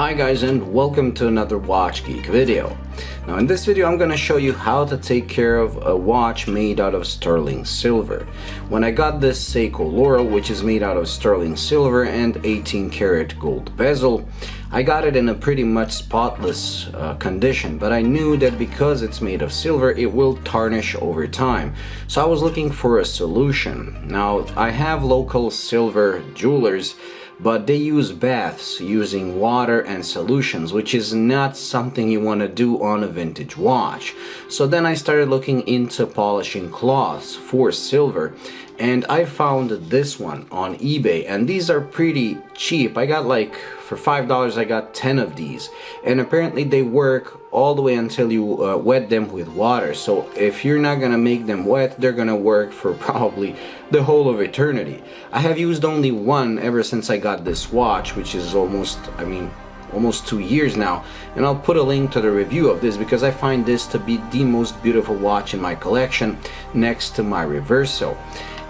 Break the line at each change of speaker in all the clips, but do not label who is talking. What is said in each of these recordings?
Hi guys, and welcome to another Watch Geek video. Now in this video I'm going to show you how to take care of a watch made out of sterling silver. When I got this Seiko Laurel, which is made out of sterling silver and 18 karat gold bezel, I got it in a pretty much spotless condition, but I knew that because it's made of silver it will tarnish over time. So I was looking for a solution. Now I have local silver jewelers, but they use baths using water and solutions, which is not something you want to do on a vintage watch. So then I started looking into polishing cloths for silver, and I found this one on eBay, and these are pretty cheap. I got like, for $5 I got 10 of these, and apparently they work all the way until you wet them with water. So if you're not gonna make them wet, they're gonna work for probably the whole of eternity. I have used only one ever since I got this watch, which is almost 2 years now, and I'll put a link to the review of this because I find this to be the most beautiful watch in my collection next to my Reverso.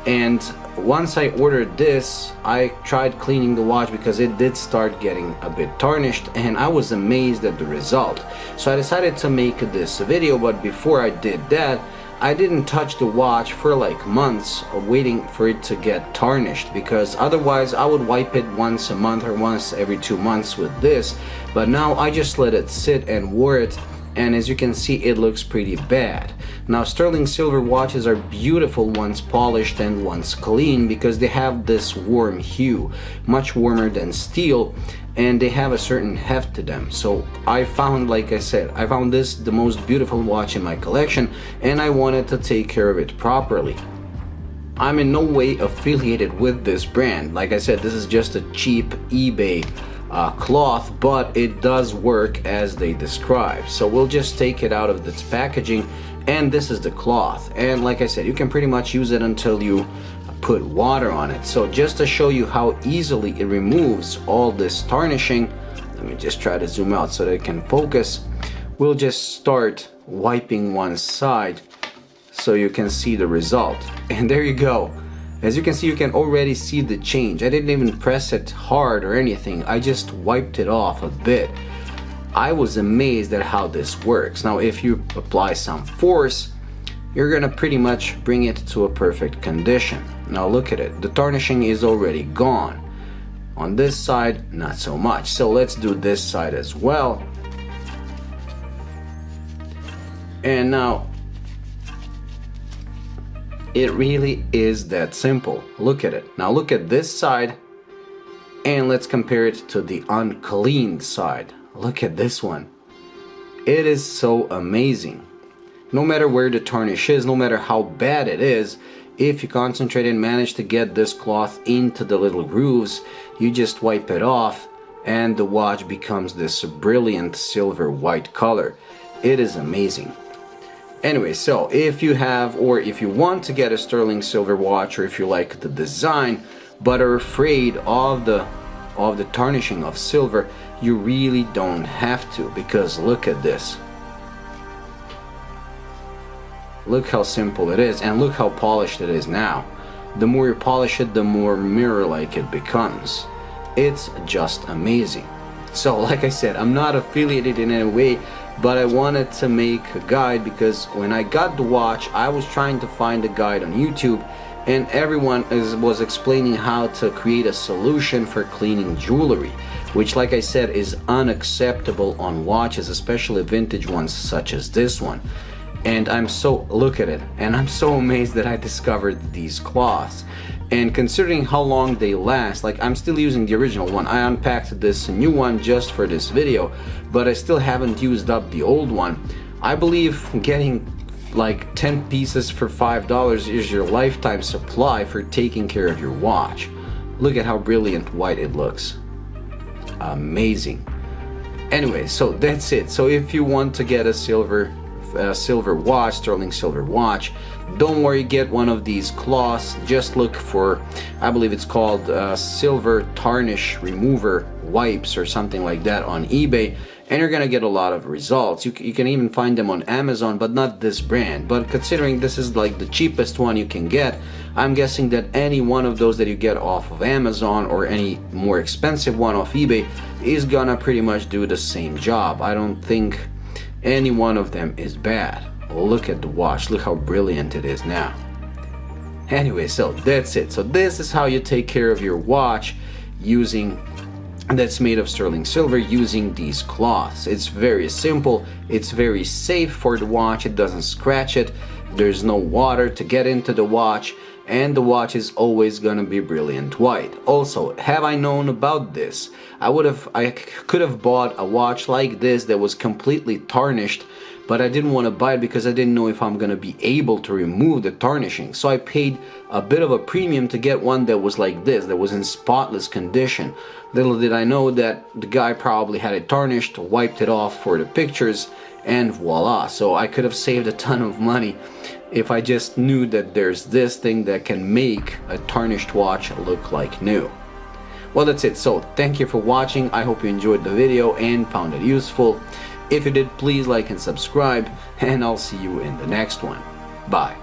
And once I ordered this, I tried cleaning the watch because it did start getting a bit tarnished, and I was amazed at the result. So I decided to make this video, but before I did that, I didn't touch the watch for like months waiting for it to get tarnished, because otherwise I would wipe it once a month or once every 2 months with this. But now I just let it sit and wore it, and as you can see it looks pretty bad. Now sterling silver watches are beautiful once polished and once clean because they have this warm hue, much warmer than steel, and they have a certain heft to them. So I found, like I said, I found this the most beautiful watch in my collection, and I wanted to take care of it properly. I'm in no way affiliated with this brand. Like I said, this is just a cheap eBay cloth, but it does work as they describe. So we'll just take it out of its packaging, and this is the cloth, and like I said, you can pretty much use it until you put water on it. So just to show you how easily it removes all this tarnishing, let me just try to zoom out so that it can focus. We'll just start wiping one side so you can see the result, and there you go. As you can see, you can already see the change. I didn't even press it hard or anything, I just wiped it off a bit. I was amazed at how this works. Now if you apply some force, you're gonna pretty much bring it to a perfect condition. Now look at it, the tarnishing is already gone. On this side, not so much. So let's do this side as well. And now it really is that simple. Look at it. Now look at this side, and let's compare it to the uncleaned side. Look at this one. It is so amazing. No matter where the tarnish is, no matter how bad it is, if you concentrate and manage to get this cloth into the little grooves, you just wipe it off and the watch becomes this brilliant silver white color. It is amazing. Anyway, so if you have, or if you want to get a sterling silver watch, or if you like the design but are afraid of the tarnishing of silver, you really don't have to, because look at this. Look how simple it is, and look how polished it is now. The more you polish it, the more mirror-like it becomes. It's just amazing. So like I said, I'm not affiliated in any way, but I wanted to make a guide because when I got the watch, I was trying to find a guide on YouTube, and everyone was explaining how to create a solution for cleaning jewelry, which, like I said, is unacceptable on watches, especially vintage ones such as this one. And look at it, and I'm so amazed that I discovered these cloths. And considering how long they last, like I'm still using the original one. I unpacked this new one just for this video, but I still haven't used up the old one. I believe getting like 10 pieces for $5 is your lifetime supply for taking care of your watch. Look at how brilliant white it looks. Amazing. Anyway, so that's it. So if you want to get a silver watch, sterling silver watch, don't worry, get one of these cloths. Just look for, I believe it's called silver tarnish remover wipes or something like that on eBay, and you're gonna get a lot of results. You can even find them on Amazon, but not this brand. But considering this is like the cheapest one you can get, I'm guessing that any one of those that you get off of Amazon or any more expensive one off eBay is gonna pretty much do the same job. I don't think any one of them is bad. Look at the watch, look how brilliant it is now. Anyway, so that's it. So this is how you take care of your watch that's made of sterling silver using these cloths. It's very simple, it's very safe for the watch, it doesn't scratch it, there's no water to get into the watch, and the watch is always gonna be brilliant white. Also, have I known about this, I could have bought a watch like this that was completely tarnished, but I didn't want to buy it because I didn't know if I'm gonna be able to remove the tarnishing. So I paid a bit of a premium to get one that was like this, that was in spotless condition. Little did I know that the guy probably had it tarnished, wiped it off for the pictures, and voila. So I could have saved a ton of money if I just knew that there's this thing that can make a tarnished watch look like new. Well, that's it. So thank you for watching. I hope you enjoyed the video and found it useful. If you did, please like and subscribe, and I'll see you in the next one. Bye.